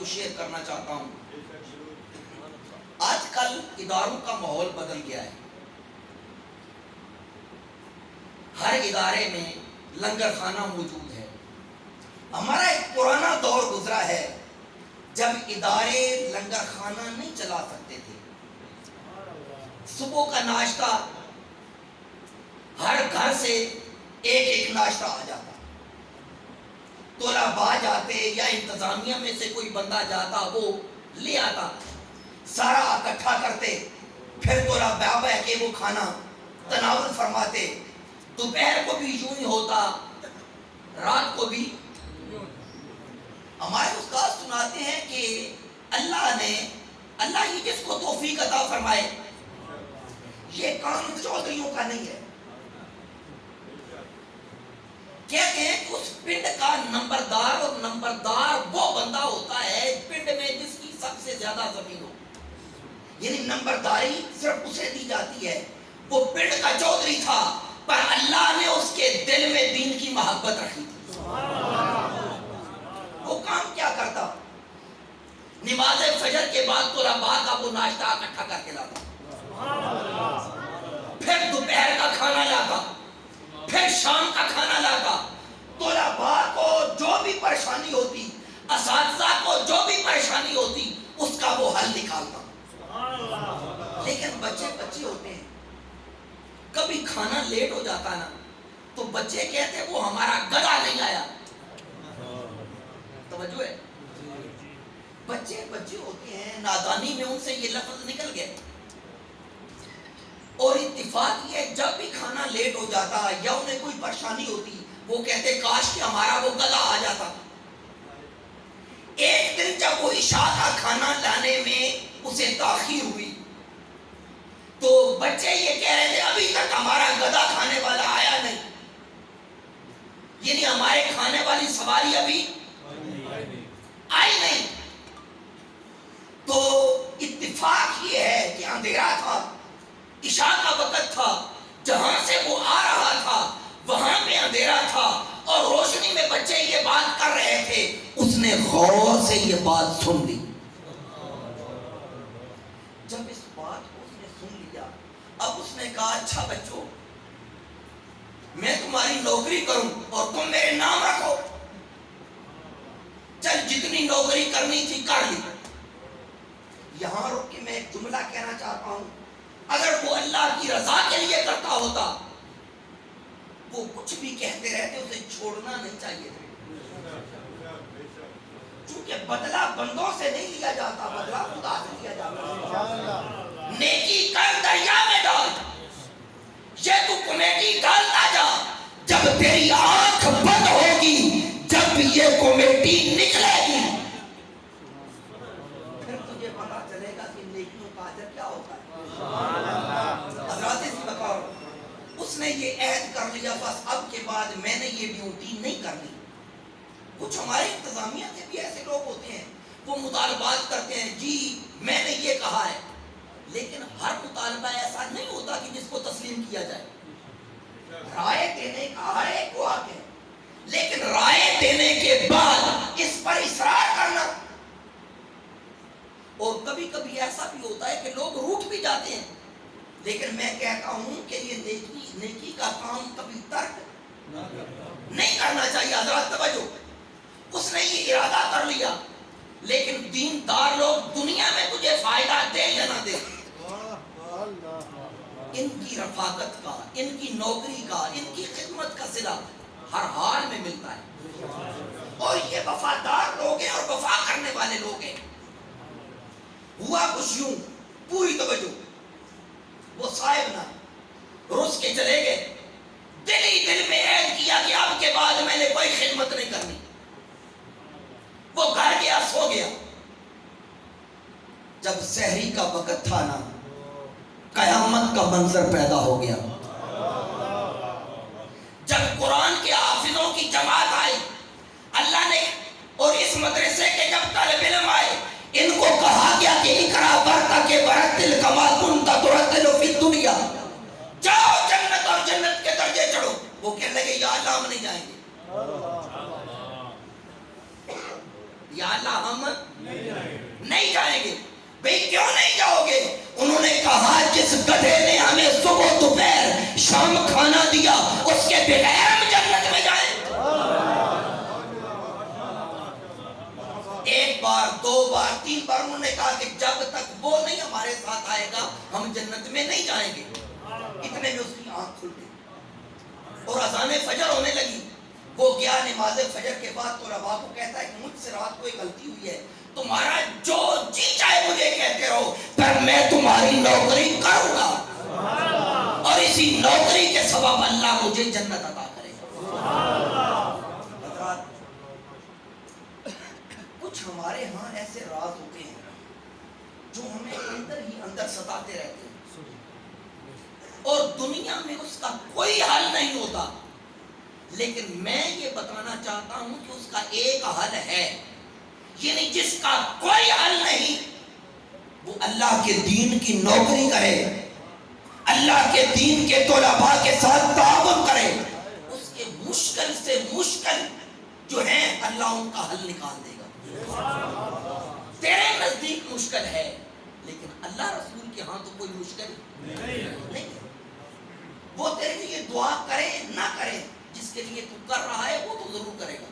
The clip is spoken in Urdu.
شیئر کرنا چاہتا ہوں. آج کل اداروں کا ماحول بدل گیا ہے. ہر ادارے میں لنگر خانہ موجود ہے. ہمارا ایک پرانا دور گزرا ہے جب ادارے لنگر خانہ نہیں چلا سکتے تھے. صبح کا ناشتہ ہر گھر سے ایک ایک ناشتہ آ جاتا. طلباء جاتے یا انتظامیہ میں سے کوئی بندہ جاتا, وہ لے آتا, سارا اکٹھا کرتے, پھر طلباء بیٹھ کے وہ کھانا تناول فرماتے. دوپہر کو بھی یوں ہی ہوتا, رات کو بھی. ہمارے استاد سناتے ہیں کہ اللہ یہ جس کو توفیق عطا فرمائے, یہ کام چودھریوں کا نہیں ہے. کہتے ہیں کہ اس پنڈ کا نمبردار, اور نمبردار وہ بندہ ہوتا ہے پنڈ میں جس کی سب سے زیادہ زمین ہو. یعنی نمبرداری صرف اسے دی جاتی ہے. وہ پنڈ کا چودھری تھا, پر اللہ نے اس کے دل میں دین کی محبت رکھی تھی. وہ کام کیا کرتا؟ نماز فجر کے بعد طلباء کا وہ ناشتہ اکٹھا کر کے لاتا, پھر دوپہر کا کھانا لاتا, پھر شام کا کھانا لاتا. طلباء کو جو بھی پریشانی ہوتی, اساتذہ کو جو بھی پریشانی ہوتی, اس کا وہ حل نکالتا. لیکن بچے ہوتے ہیں, کبھی کھانا لیٹ ہو جاتا نا تو بچے کہتے وہ ہمارا گدھا نہیں آیا. توجہ ہے, بچے ہوتے ہیں, نادانی میں ان سے یہ لفظ نکل گئے. اور اتفاق یہ, جب بھی کھانا لیٹ ہو جاتا یا انہیں کوئی پریشانی ہوتی, وہ کہتے کاش کہ ہمارا وہ گدھا آ جاتا. ایک دن جب وہ عشاء کا کھانا لانے میں اسے تاخیر ہوئی تو بچے یہ کہہ رہے تھے ابھی تک ہمارا گدھا کھانے والا آیا نہیں. یعنی ہمارے کھانے والی سواری ابھی آئی نہیں. تو اتفاق یہ ہے کہ اندھیرا تھا, عشاء کا وقت تھا, جہاں سے وہ آ رہا تھا وہاں پہ اندھیرا تھا, اور روشنی میں بچے یہ بات کر رہے تھے. اس نے غور سے یہ بات سن لی. جب اس بات کو اس نے سن لیا, اب اس نے کہا اچھا بچوں, میں تمہاری نوکری کروں اور تم میرے نام رکھو. چل جتنی نوکری کرنی تھی کر لی. یہاں رک کے میں ایک جملہ کہنا چاہتا ہوں, اگر وہ اللہ کی رضا کے لیے کرتا ہوتا, وہ کچھ بھی کہتے رہتے, اسے چھوڑنا نہیں چاہیے تھا. چونکہ بدلہ بندوں سے نہیں لیا جاتا, بدلہ خدا سے لیا جاتا. نیکی کر دریا میں ڈال, یہ تو کمیٹی ڈالتا جا. جب تیری آنکھ بند ہوگی, جب یہ کمیٹی نکلے گی, پھر تجھے پتا چلے گا کہ نیکیوں کا اجر کیا ہوتا ہے. حضرات سے بتاؤ, اس نے یہ عہد کر لیا بس اب کے بعد میں نے یہ ڈیوٹی نہیں کرنی. کچھ ہمارے انتظامیہ کے بھی ایسے لوگ ہوتے ہیں, وہ مطالبات کرتے ہیں جی میں نے یہ کہا ہے, لیکن ہر مطالبہ ایسا نہیں ہوتا کہ جس کو تسلیم کیا جائے. رائے دینے کا ہر ایک کو حق ہے, لیکن رائے دینے کے بعد اس پر اصرار کرنا. اور کبھی کبھی ایسا بھی ہوتا ہے کہ لوگ روٹ بھی جاتے ہیں, لیکن میں کہتا ہوں کہ یہ نیکی کا کام کبھی ترک نہیں کرنا چاہیے. حضرات توجہ, اس نے یہ ارادہ کر لیا, لیکن دیندار لوگ دنیا میں تجھے فائدہ دے یا نہ دے, ان کی رفاقت کا, ان کی نوکری کا, ان کی خدمت کا صلہ ہر حال میں ملتا ہے. اور یہ وفادار لوگ ہیں اور وفا کرنے والے لوگ ہیں. ہوا کچھ یوں, پوری توجہ, وہ صاحب نہ روس کے چلے گئے, دل ہی دل میں عہد کیا کہ اب کے بعد میں نے کوئی خدمت نہیں کرنی. وہ گھر گیا, سو گیا. جب سحری کا وقت تھا نا, قیامت کا منظر پیدا ہو گیا. جب قرآن کے حافظوں کی جماعت آئی, اللہ نے, اور اس مدرسے کے جب طالب علم آئے, ان کو کہا گیا کہ اقرا برتک برتل کما کنت ترتل فی الدنیا, جاؤ جنت اور جنت کے درجے چڑھو. وہ کہنے لگے یا اللہ ہم نہیں جائیں گے, یا اللہ ہم نہیں جائیں گے. بھئی کیوں نہیں جاؤ گے؟ انہوں نے کہا جس گدھے نے ہمیں صبح دوپہر شام کھانا دیا اس کے بغیر ہم جنت میں جائیں. ایک بار دو بار تین بار انہوں نے کہا کہ جب تک وہ نہیں ہمارے ساتھ آئے گا ہم جنت میں نہیں جائیں گے. اتنے میں اس کی آنکھ کھل گئی اور اذان فجر ہونے لگی. وہ گیا نماز فجر کے بعد تو ربا کو کہتا ہے کہ مجھ سے رات کو ایک غلطی ہوئی ہے, تمہارا جو جی چاہے مجھے کہتے رہو پر میں تمہاری نوکری کروں گا اور اسی نوکری کے سبب اللہ مجھے جنت عطا کرے گا. حضرات کچھ ہمارے ہاں ایسے راز ہوتے ہیں جو ہمیں اندر ہی اندر ستاتے رہتے ہیں اور دنیا میں اس کا کوئی حل نہیں ہوتا, لیکن میں یہ بتانا چاہتا ہوں کہ اس کا ایک حل ہے. یعنی جس کا کوئی حل نہیں وہ اللہ کے دین کی نوکری کرے, اللہ کے دین کے طلباء کے ساتھ تعاون کرے. اس کے مشکل سے مشکل جو ہے اللہ ان کا حل نکال دے گا. تیرے نزدیک مشکل ہے لیکن اللہ رسول کے ہاں تو کوئی مشکل نہیں. وہ تیرے لیے دعا کرے نہ کرے, جس کے لیے تو کر رہا ہے وہ تو ضرور کرے گا.